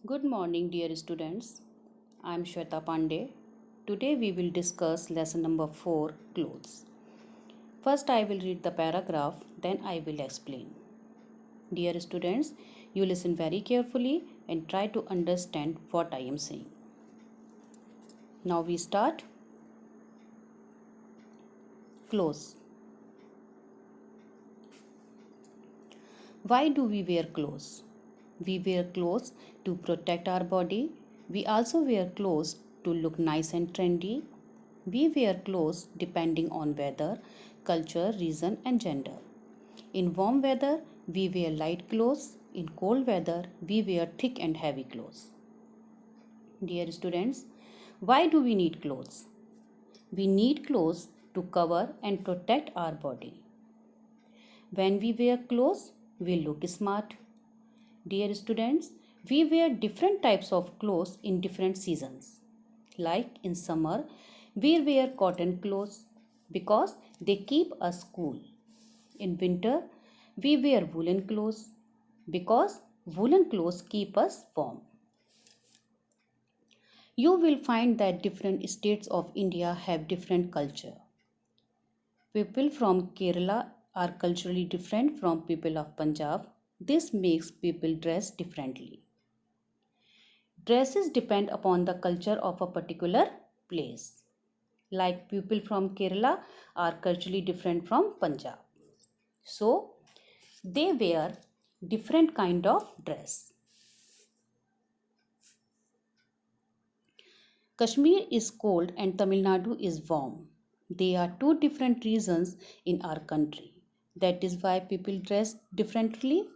Good morning, dear students. I am Shweta Pandey. Today we will discuss lesson number 4, clothes. First, I will read the paragraph, then I will explain. Dear students, you listen very carefully and try to understand what I am saying. Now we start. Clothes. Why do we wear clothes? We wear clothes to protect our body. We also wear clothes to look nice and trendy. We wear clothes depending on weather, culture, reason, and gender. In warm weather, we wear light clothes. In cold weather, we wear thick and heavy clothes. Dear students, why do we need clothes? We need clothes to cover and protect our body. When we wear clothes, we look smart. Dear students, we wear different types of clothes in different seasons. Like in summer, we wear cotton clothes because they keep us cool. In winter, we wear woolen clothes because woolen clothes keep us warm. You will find that different states of India have different culture. People from Kerala are culturally different from people of Punjab. This makes people dress differently. Dresses depend upon the culture of a particular place. Like people from Kerala are culturally different from Punjab. So they wear different kind of dress. Kashmir is cold and Tamil Nadu is warm. They are two different regions in our country. That is why people dress differently.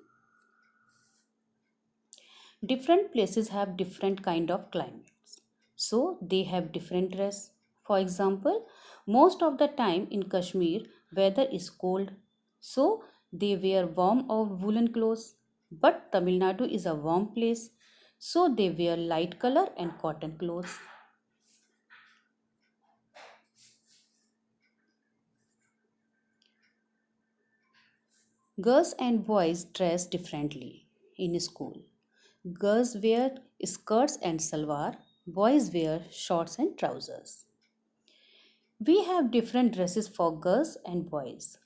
Different places have different kind of climates. So they have different dress. For example, most of the time in Kashmir weather is cold. So they wear warm or woolen clothes. But Tamil Nadu is a warm place. So they wear light color and cotton clothes. Girls and boys dress differently in school. Girls wear skirts and salwar, boys wear shorts and trousers. We have different dresses for girls and boys.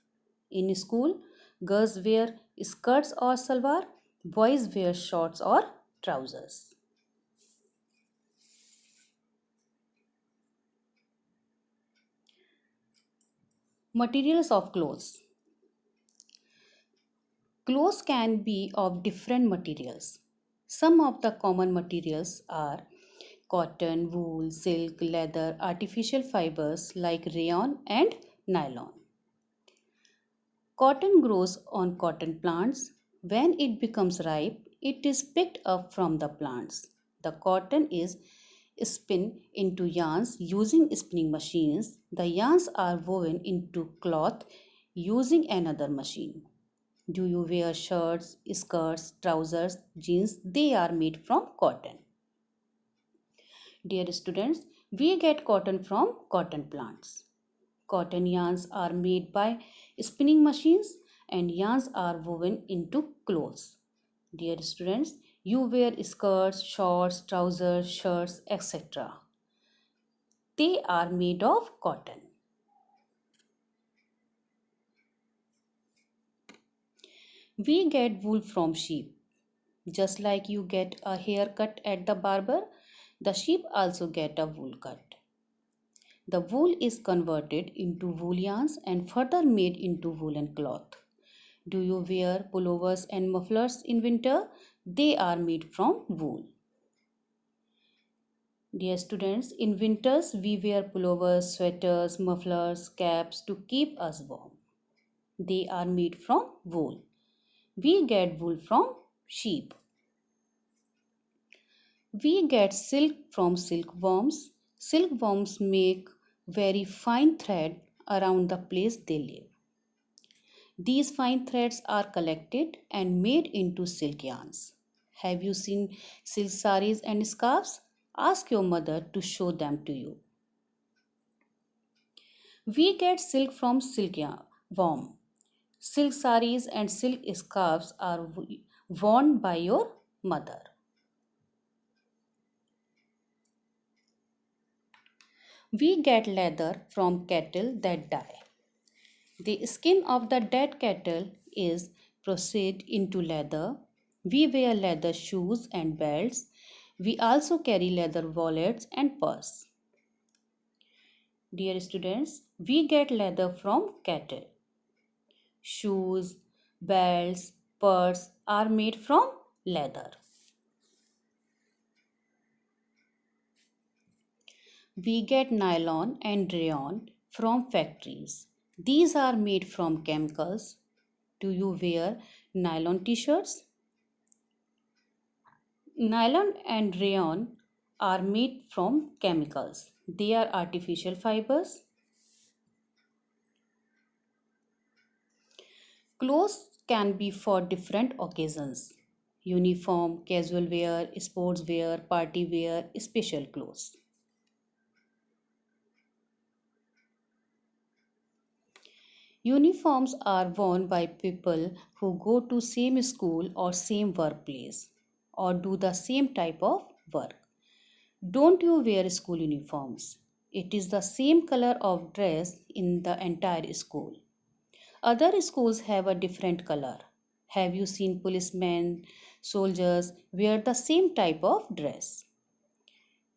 In school, girls wear skirts or salwar, boys wear shorts or trousers. Materials of clothes. Clothes can be of different materials. Some of the common materials are cotton, wool, silk, leather, artificial fibers like rayon and nylon. Cotton grows on cotton plants. When it becomes ripe, it is picked up from the plants. The cotton is spun into yarns using spinning machines. The yarns are woven into cloth using another machine. Do you wear shirts, skirts, trousers, jeans? They are made from cotton. Dear students, we get cotton from cotton plants. Cotton yarns are made by spinning machines and yarns are woven into clothes. Dear students, you wear skirts, shorts, trousers, shirts, etc. They are made of cotton. We get wool from sheep. Just like you get a haircut at the barber, the sheep also get a wool cut. The wool is converted into wool yarns and further made into woolen cloth. Do you wear pullovers and mufflers in winter? They are made from wool. Dear students, in winters we wear pullovers, sweaters, mufflers, caps to keep us warm. They are made from wool. We get wool from sheep. We get silk from silkworms. Silkworms make very fine thread around the place they live. These fine threads are collected and made into silk yarns. Have you seen silk saris and scarves? Ask your mother to show them to you. We get silk from silk yarn, worm. Silk saris and silk scarves are worn by your mother. We get leather from cattle that die. The skin of the dead cattle is processed into leather. We wear leather shoes and belts. We also carry leather wallets and purse. Dear students, we get leather from cattle. Shoes, belts, purse are made from leather. We get nylon and rayon from factories. These are made from chemicals. Do you wear nylon t-shirts? Nylon and rayon are made from chemicals. They are artificial fibers. Clothes can be for different occasions. Uniform, casual wear, sports wear, party wear, special clothes. Uniforms are worn by people who go to same school or same workplace or do the same type of work. Don't you wear school uniforms? It is the same color of dress in the entire school. Other schools have a different color. Have you seen policemen, soldiers wear the same type of dress?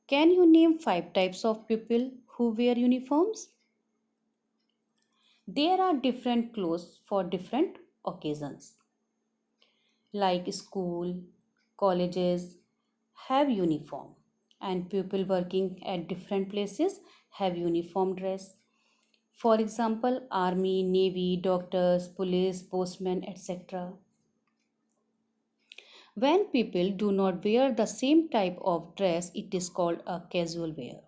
Can you name 5 types of people who wear uniforms? There are different clothes for different occasions. Like school, colleges have uniform and people working at different places have uniform dress. For example, army, navy, doctors, police, postmen, etc. When people do not wear the same type of dress, it is called a casual wear.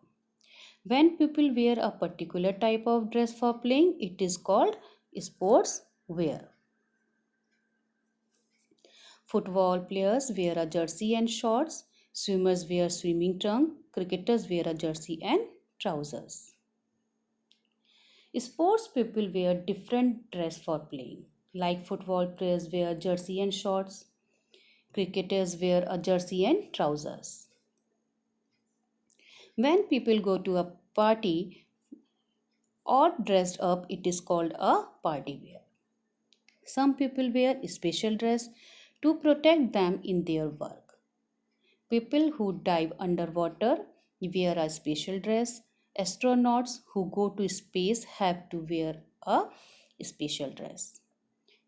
When people wear a particular type of dress for playing, it is called sports wear. Football players wear a jersey and shorts, swimmers wear swimming trunk, cricketers wear a jersey and trousers. Sports people wear different dress for playing, like football players wear jersey and shorts, cricketers wear a jersey and trousers. When people go to a party or dressed up, it is called a party wear. Some people wear special dress to protect them in their work. People who dive underwater wear a special dress. Astronauts who go to space have to wear a special dress.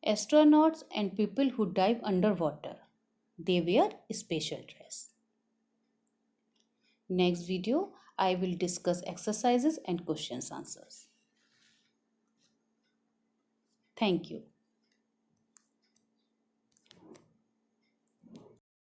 Astronauts and people who dive underwater, they wear special dress. Next video, I will discuss exercises and questions answers. Thank you.